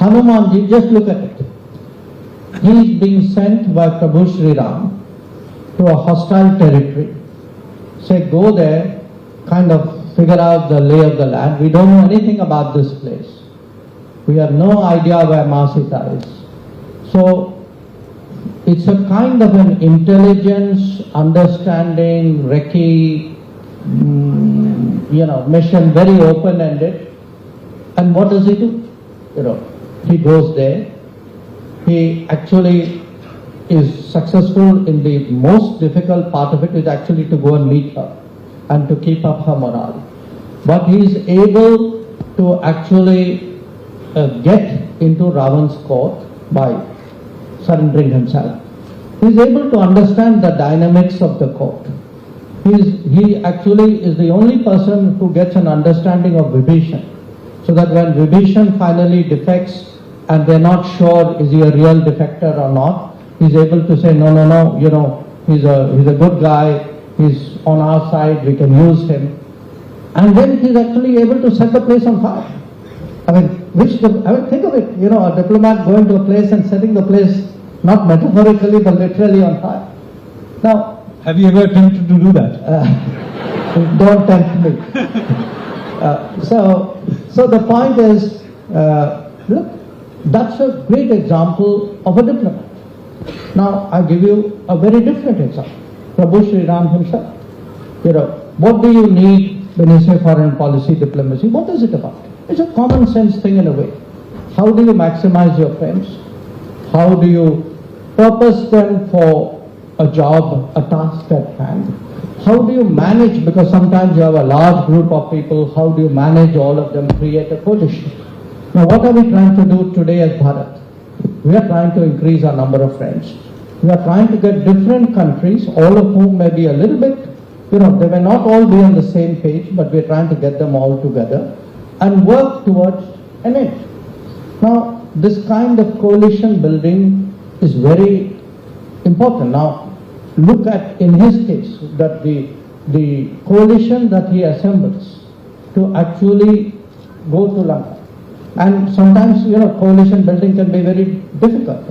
Hanumanji, just look at it. He is being sent by Prabhu Sri Ram to a hostile territory. Say, go there, kind of figure out the lay of the land. We don't know anything about this place. We have no idea where Masita is. So, it's a kind of an intelligence, understanding, recce, mission, very open-ended. And what does he do? He goes there. He actually is successful in the most difficult part of it, is actually to go and meet her and to keep up her morale. But he is able to actually get into Ravan's court by surrendering himself. He is able to understand the dynamics of the court. He actually is the only person who gets an understanding of Vibhishan. So that when Vibhishan finally defects and they're not sure is he a real defector or not, he's able to say, no, he's a good guy, he's on our side, we can use him. And then he's actually able to set the place on fire. Think of it, a diplomat going to a place and setting the place, not metaphorically, but literally on fire. Now, have you ever attempted to do that? Don't tempt me. So the point is, look, that's a great example of a diplomat. Now, I give you a very different example. Prabhu Sri Ram himself. What do you need when you say foreign policy diplomacy? What is it about? It's a common sense thing in a way. How do you maximize your friends? How do you purpose them for a job, a task at hand? How do you manage, because sometimes you have a large group of people, how do you manage all of them, create a coalition? Now what are we trying to do today as Bharat? We are trying to increase our number of friends. We are trying to get different countries, all of whom may be a little bit, they may not all be on the same page, but we are trying to get them all together and work towards an end. Now, this kind of coalition building is very important. Now, look at, in his case, that the coalition that he assembles to actually go to Lanka. And sometimes, coalition building can be very difficult.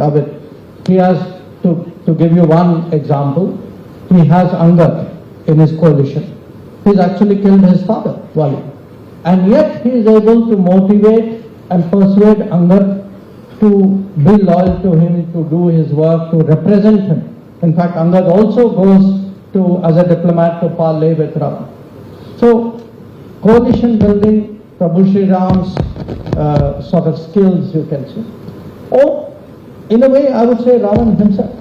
He has, to give you one example, he has Angad in his coalition. He's actually killed his father, Wali. And yet he is able to motivate and persuade Angad to be loyal to him, to do his work, to represent him. In fact, Angad also goes as a diplomat to parley with Ravan. So, coalition building, Prabhu Sri Ram's sort of skills, you can say. Or, in a way, I would say Ravan himself.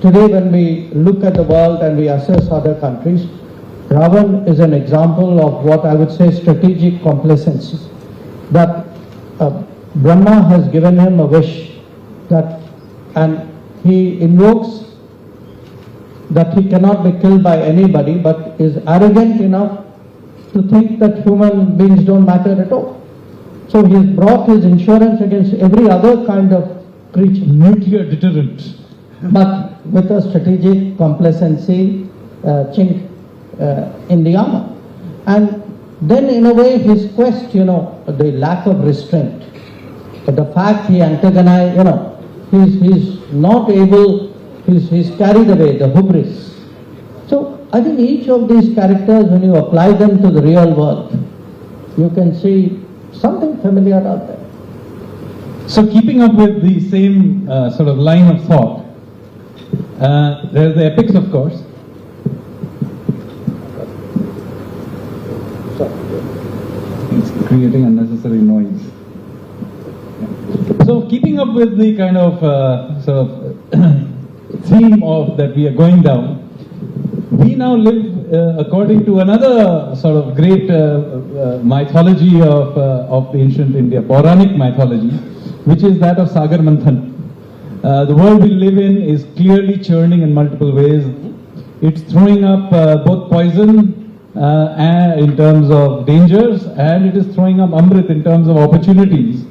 Today when we look at the world and we assess other countries, Ravan is an example of what I would say strategic complacency. That Brahma has given him a wish and he invokes that he cannot be killed by anybody, but is arrogant enough to think that human beings don't matter at all. So he has brought his insurance against every other kind of creature. Nuclear deterrent. But with a strategic complacency chink in the armor. And then in a way his quest, the lack of restraint, the fact he antagonized, he's not able, he's carried away, the hubris. So I think each of these characters, when you apply them to the real world, you can see something familiar out there. So keeping up with the same sort of line of thought, there are the epics, of course. It's creating unnecessary noise. So keeping up with the kind of sort of theme of that we are going down, we now live according to another sort of great mythology of the ancient India, Puranic mythology, which is that of Sagar Manthan. The world we live in is clearly churning in multiple ways. It's throwing up both poison in terms of dangers, and it is throwing up Amrit in terms of opportunities.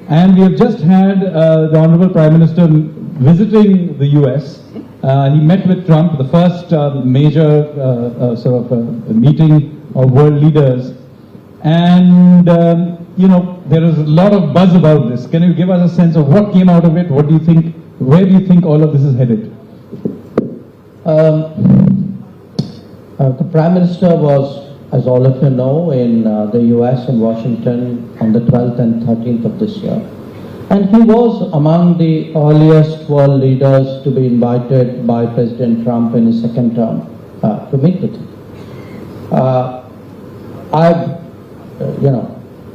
And we have just had the Honorable Prime Minister visiting the US. He met with Trump, the first major sort of meeting of world leaders. And there is a lot of buzz about this. Can you give us a sense of what came out of it? What do you think? Where do you think all of this is headed? The Prime Minister was, as all of you know, in the US in Washington on the 12th and 13th of this year. And he was among the earliest world leaders to be invited by President Trump in his second term to meet with him.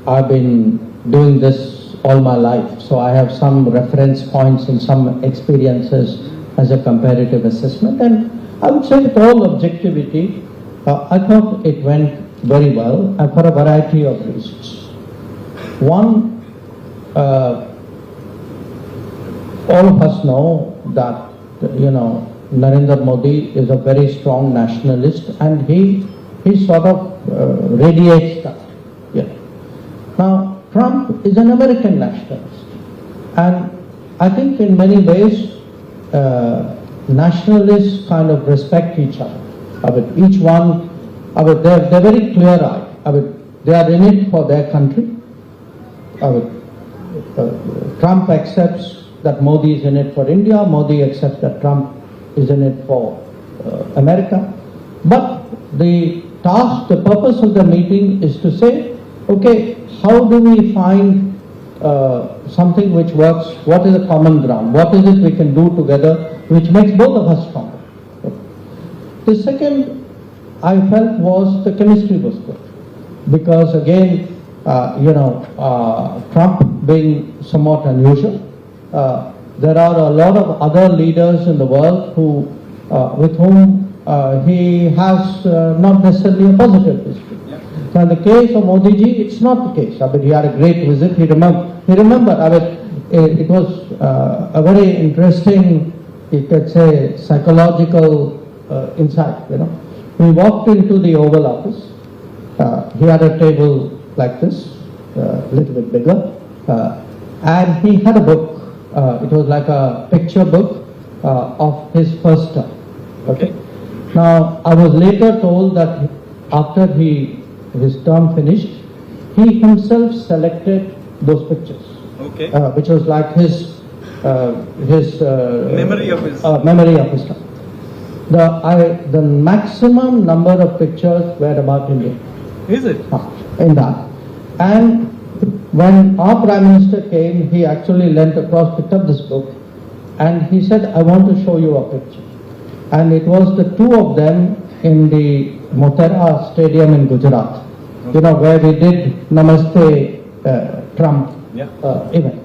I've been doing this all my life, so I have some reference points and some experiences as a comparative assessment, and I would say with all objectivity, I thought it went very well, and for a variety of reasons. One, all of us know that, Narendra Modi is a very strong nationalist, and he sort of radiates that. Now, Trump is an American nationalist, and I think in many ways, nationalists kind of respect each other. Each one, they're very clear-eyed. They are in it for their country. Trump accepts that Modi is in it for India. Modi accepts that Trump is in it for America. But the task, the purpose of the meeting is to say, okay, how do we find something which works? What is the common ground? What is it we can do together which makes both of us stronger? The second I felt was the chemistry was good. Because again, Trump being somewhat unusual, there are a lot of other leaders in the world with whom he has not necessarily a positive history. So in the case of Modi ji, it's not the case. He had a great visit. He remembered. It was a very interesting, you could say, psychological insight. We walked into the Oval Office. He had a table like this, a little bit bigger, and he had a book. It was like a picture book of his first term. Okay. Now, I was later told that after his term finished, he himself selected those pictures. Okay. Which was like his memory of his term. The maximum number of pictures were about India. Is it? In that. And when our Prime Minister came, he actually leant across, picked up this book, and he said, I want to show you a picture. And it was the two of them in the Motera Stadium in Gujarat, where we did Namaste Trump event.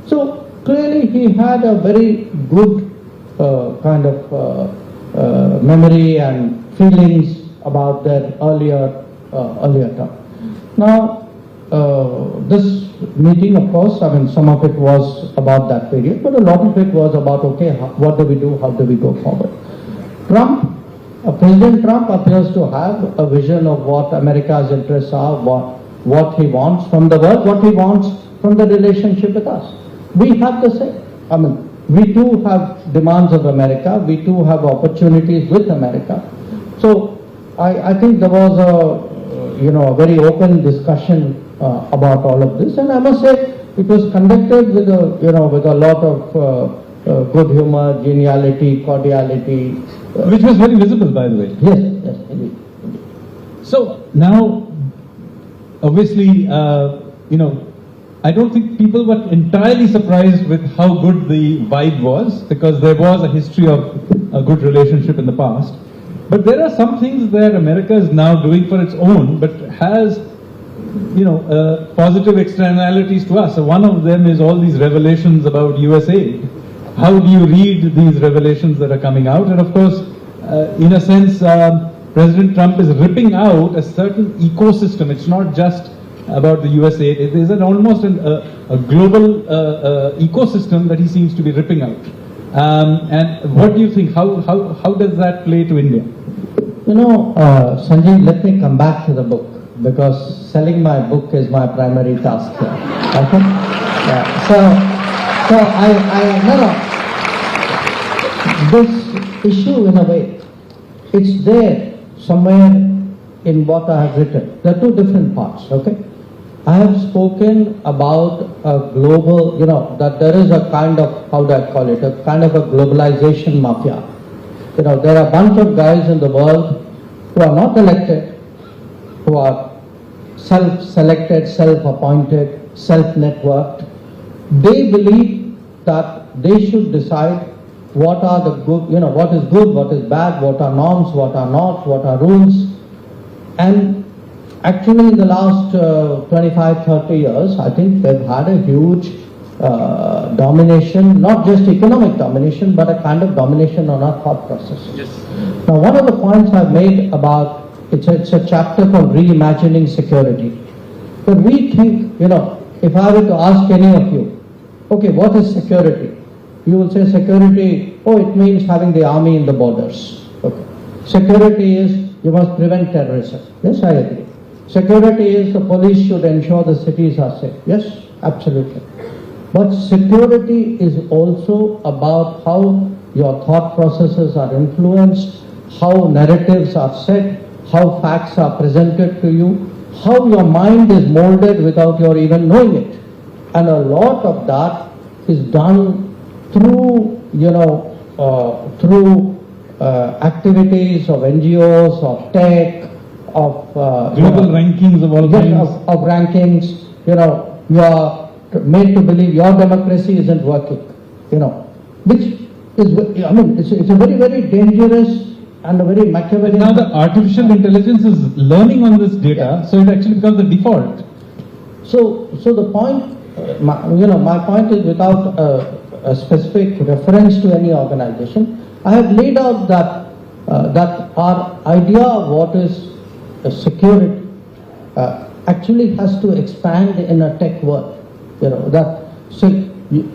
So clearly he had a very good kind of memory and feelings about their earlier term. Now, this meeting, of course, some of it was about that period, but a lot of it was about, okay, what do we do, how do we go forward? President Trump appears to have a vision of what America's interests are, what he wants from the world, what he wants from the relationship with us. We have the same. We too have demands of America. We too have opportunities with America. So I think there was a very open discussion about all of this, and I must say it was conducted with a lot of good humor, geniality, cordiality, which was very visible, by the way. Yes, indeed. So now, obviously, I don't think people were entirely surprised with how good the vibe was, because there was a history of a good relationship in the past. But there are some things that America is now doing for its own, but has, positive externalities to us. So one of them is all these revelations about USAID. How do you read these revelations that are coming out? And of course, in a sense, President Trump is ripping out a certain ecosystem. It's not just about the USAID. It is almost a global ecosystem that he seems to be ripping out. And what do you think? How does that play to India? Sanjeev, let me come back to the book, because selling my book is my primary task here. Okay? This issue, in a way, it's there somewhere in what I have written. There are two different parts, okay? I have spoken about a global, that there is a kind of, how do I call it, a kind of a globalization mafia. There are a bunch of guys in the world who are not elected, who are self-selected, self-appointed, self-networked. They believe that they should decide what are the good, what is good, what is bad, what are norms, what are not, what are rules. And actually in the last 25, 30 years, I think they've had a huge domination, not just economic domination, but a kind of domination on our thought process. Yes. Now, one of the points I've made about, it's a chapter called Reimagining Security. But we think, if I were to ask any of you, okay, what is security? You will say security, it means having the army in the borders. Okay. Security is you must prevent terrorism. Yes, I agree. Security is the police should ensure the cities are safe. Yes, absolutely. But security is also about how your thought processes are influenced, how narratives are set, how facts are presented to you, how your mind is molded without your even knowing it. And a lot of that is done through, activities of NGOs, of tech, of global rankings of all kinds. Of rankings. You are made to believe your democracy isn't working. Which is, it's a very, very dangerous and a very Machiavellian. Now the artificial intelligence is learning on this data, so it actually becomes the default. So the point, my point is without a specific reference to any organization, I have laid out that our idea of what is security actually has to expand in a tech world.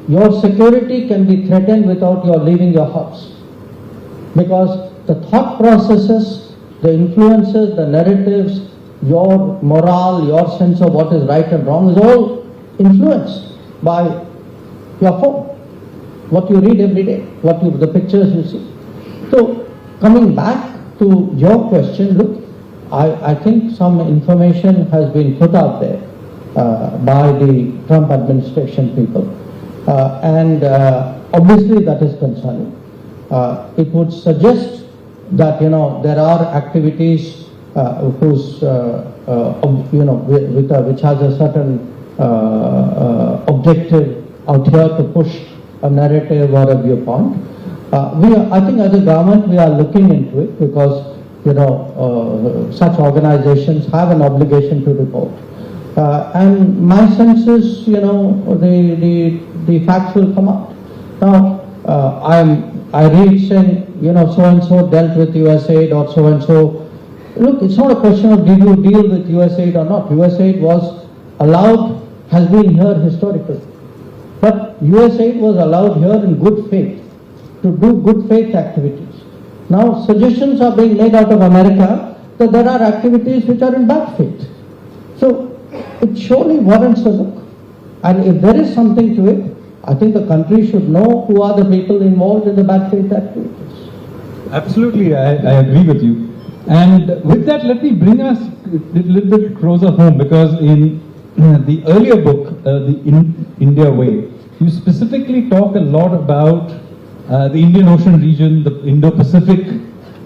Your security can be threatened without your leaving your house, because the thought processes, the influences, the narratives, your morale, your sense of what is right and wrong is all influenced by your phone, what you read every day, the pictures you see. So coming back to your question, look, I think some information has been put out there by the Trump administration people, and obviously that is concerning. It would suggest that there are activities which has a certain objective out here to push a narrative or a viewpoint. I think as a government we are looking into it, because such organizations have an obligation to report. And my sense is, the facts will come out. Now, I read saying, so and so dealt with USAID or so and so. Look, it's not a question of did you deal with USAID or not. USAID was allowed, has been here historically. But USAID was allowed here in good faith, to do good faith activities. Now, suggestions are being made out of America that there are activities which are in bad faith. So, it surely warrants a look. And if there is something to it, I think the country should know who are the people involved in the bad faith activities. Absolutely, I agree with you. And with that, let me bring us a little bit closer home, because in the earlier book, The India Way, you specifically talk a lot about the Indian Ocean region, the Indo-Pacific,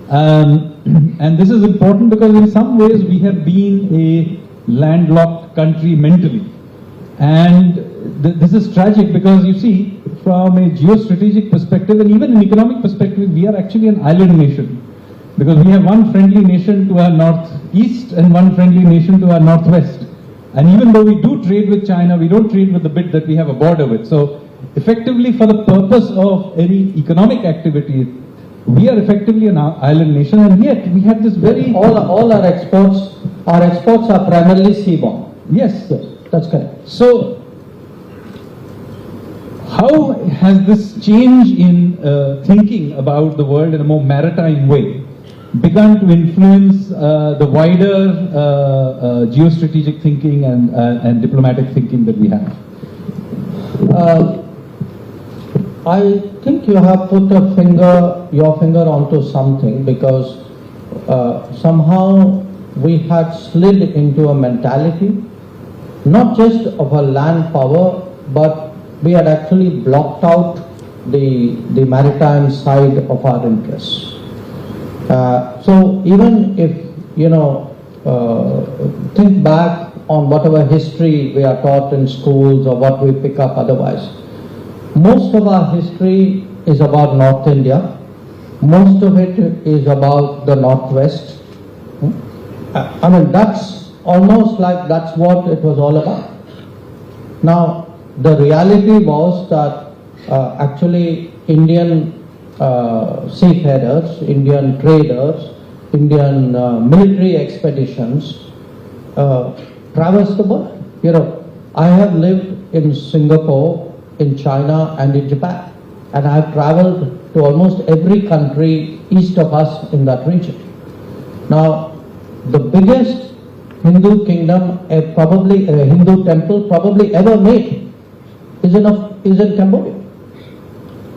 and this is important because in some ways we have been a landlocked country mentally. And this is tragic because you see, from a geostrategic perspective and even an economic perspective, we are actually an island nation. Because we have one friendly nation to our northeast and one friendly nation to our northwest. And even though we do trade with China, we don't trade with the bit that we have a border with. So effectively, for the purpose of any economic activity, we are effectively an island nation, and yet we have this very... All our exports are primarily seaborne. Yes. Yes, that's correct. So, how has this change in thinking about the world in a more maritime way begun to influence the wider geostrategic thinking and diplomatic thinking that we have? I think you have put your finger onto something, because somehow we had slid into a mentality not just of our land power, but we had actually blocked out the maritime side of our interests. So even if, think back on whatever history we are taught in schools or what we pick up otherwise, most of our history is about North India. Most of it is about the Northwest. I mean, that's almost like that's what it was all about. Now, the reality was that actually Indian seafarers, Indian traders, Indian military expeditions traversed the world. I have lived in Singapore, in China and in Japan, and I have traveled to almost every country east of us in that region. Now, the biggest Hindu kingdom, probably a Hindu temple probably ever made is in Cambodia.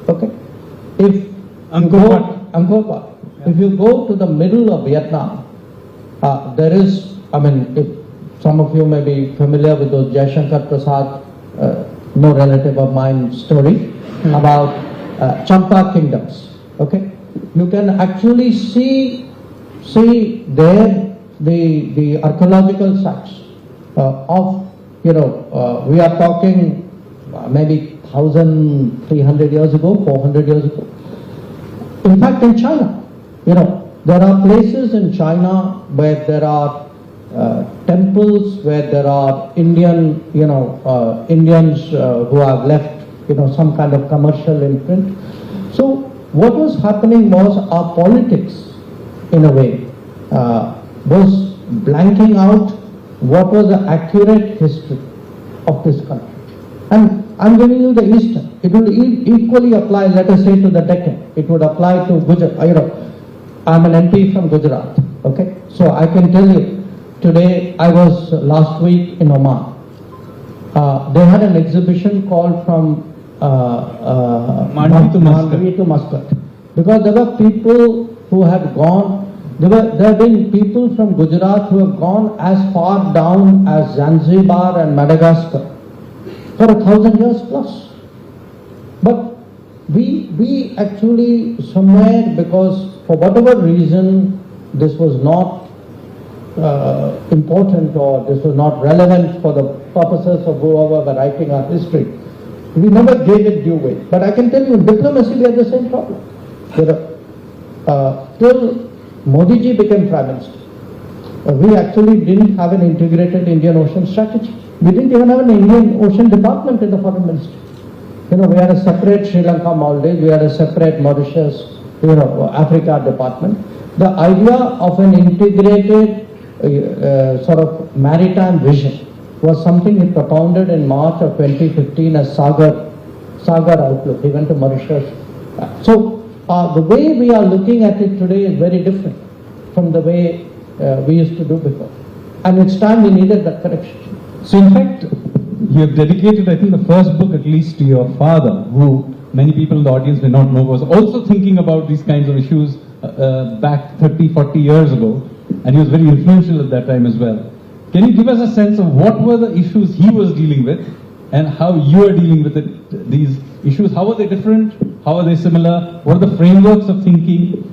Okay? If Angkor Wat. If you go to the middle of Vietnam, there is, if some of you may be familiar with those Jaishankar Prasad, no relative of mine, story about Champa kingdoms. Okay? You can actually see there the archaeological sites of, we are talking maybe 1,300 years ago, 400 years ago. In fact, in China, there are places in China where there are temples, where there are Indians who have left, some kind of commercial imprint. So what was happening was our politics, in a way, was blanking out what was the accurate history of this country. And I'm giving you the Eastern. It will equally apply, let us say, to the Deccan. It would apply to Gujarat. I'm an MP from Gujarat. Okay, so I can tell you, today I was last week in Oman. They had an exhibition called from Mandvi to Muscat, because there were people who had gone. There have been people from Gujarat who have gone as far down as Zanzibar and Madagascar for 1,000 years plus. But we actually somewhere, because for whatever reason this was not important or this was not relevant for the purposes of whoever were writing our history, we never gave it due weight. But I can tell you, in diplomacy we had the same problem. Till Modi ji became Prime Minister, we actually didn't have an integrated Indian Ocean strategy. We didn't even have an Indian Ocean Department in the Foreign Ministry. We had a separate Sri Lanka, Maldives, we had a separate Mauritius, Africa department. The idea of an integrated sort of maritime vision was something he propounded in March of 2015 as Sagar Outlook. He went to Mauritius. So the way we are looking at it today is very different from the way we used to do before. And it's time we needed that correction. So in fact, you have dedicated, I think, the first book at least to your father, who many people in the audience may not know was also thinking about these kinds of issues back 30, 40 years ago, and he was very influential at that time as well. Can you give us a sense of what were the issues he was dealing with and how you are dealing with these issues? How are they different? How are they similar? What are the frameworks of thinking?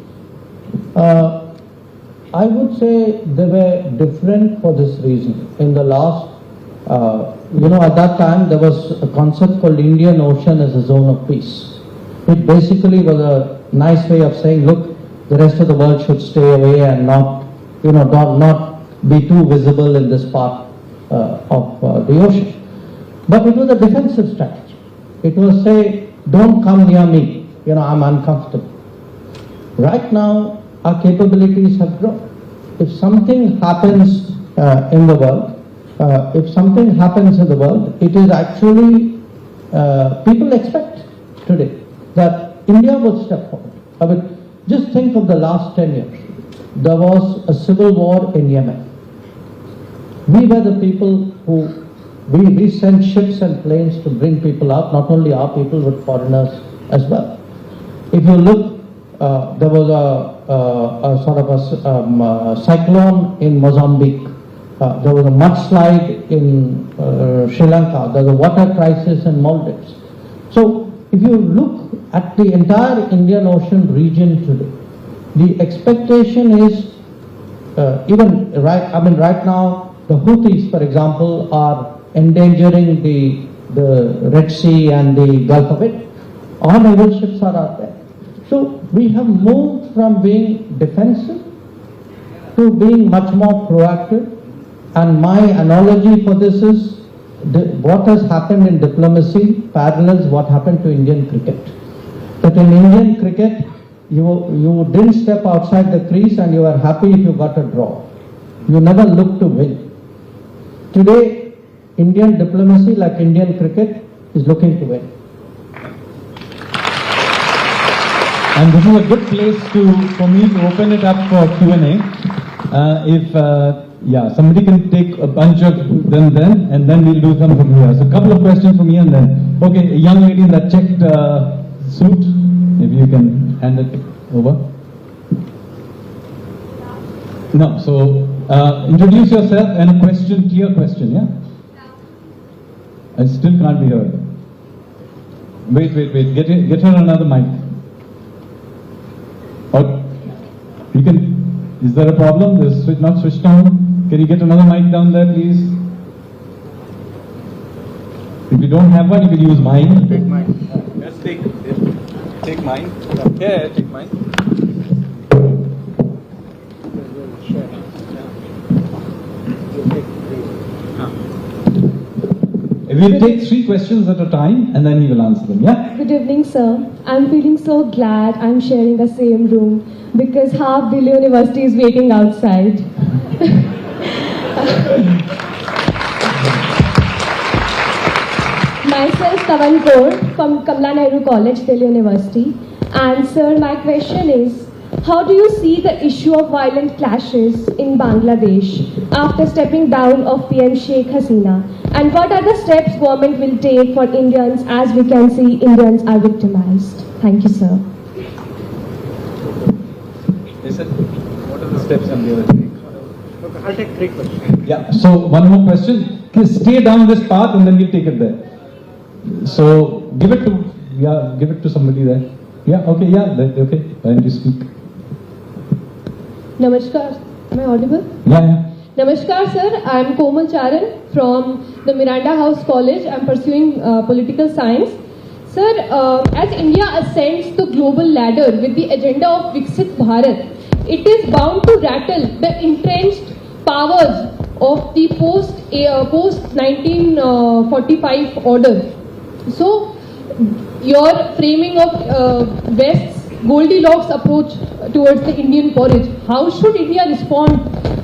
I would say they were different for this reason. In the last, at that time there was a concept called Indian Ocean as a zone of peace. It basically was a nice way of saying, look, the rest of the world should stay away and not be too visible in this part of the ocean. But it was a defensive strategy. It was say, don't come near me, I'm uncomfortable. Right now, our capabilities have grown. If something happens in the world, it is actually, people expect today that India would step forward. I mean, just think of the last 10 years. There was a civil war in Yemen. We were the people who, we sent ships and planes to bring people out, not only our people, but foreigners as well. If you look, there was a sort of a cyclone in Mozambique. There was a mudslide in Sri Lanka, there's a water crisis in Maldives. So if you look at the entire Indian Ocean region today, the expectation is right now the Houthis, for example, are endangering the Red Sea and the Gulf of it. All naval ships are out there. So we have moved from being defensive to being much more proactive. And my analogy for this is what has happened in diplomacy parallels what happened to Indian cricket. That in Indian cricket, you didn't step outside the crease and you were happy if you got a draw. You never looked to win. Today, Indian diplomacy, like Indian cricket, is looking to win. And this is a good place for me to open it up for Q&A. Somebody can take a bunch of them then, and then we'll do some from here. So a couple of questions from here and then. Okay, a young lady in that checked suit, maybe you can hand it over. No, so introduce yourself and a question, clear question, yeah? I still can't be heard. Wait, get her another mic. Or you can, is there a problem? The switch not switched on? Can you get another mic down there, please? If you don't have one, you can use mine. Take mine. Let's take mine. Yeah, take mine. We'll take 3 questions at a time and then he will answer them, yeah? Good evening, sir. I'm feeling so glad I'm sharing the same room because half Delhi University is waiting outside. Myself, Tavan Kaur from Kamala Nehru College, Delhi University. And sir, my question is, how do you see the issue of violent clashes in Bangladesh after stepping down of PM Sheikh Hasina? And what are the steps government will take for Indians, as we can see Indians are victimized? Thank you, sir. What are the steps I'm going to take? Okay, I'll take 3 questions. Yeah, so one more question. Stay down this path and then we'll take it there. So give it to somebody there. Yeah, okay, okay. Why don't you speak? Namaskar. Am I audible? Yeah. Namaskar, sir. I am Komal Charan from the Miranda House College. I am pursuing political science. Sir, as India ascends the global ladder with the agenda of Viksit Bharat, it is bound to rattle the entrenched powers of the post 1945 order. So, your framing of West's Goldilocks approach towards the Indian porridge, how should India respond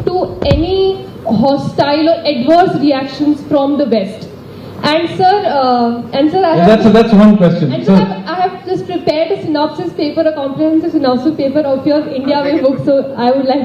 to any hostile or adverse reactions from the West? And sir, That's one question. And I have just prepared a synopsis paper, a comprehensive synopsis paper of your India Way book, so I would like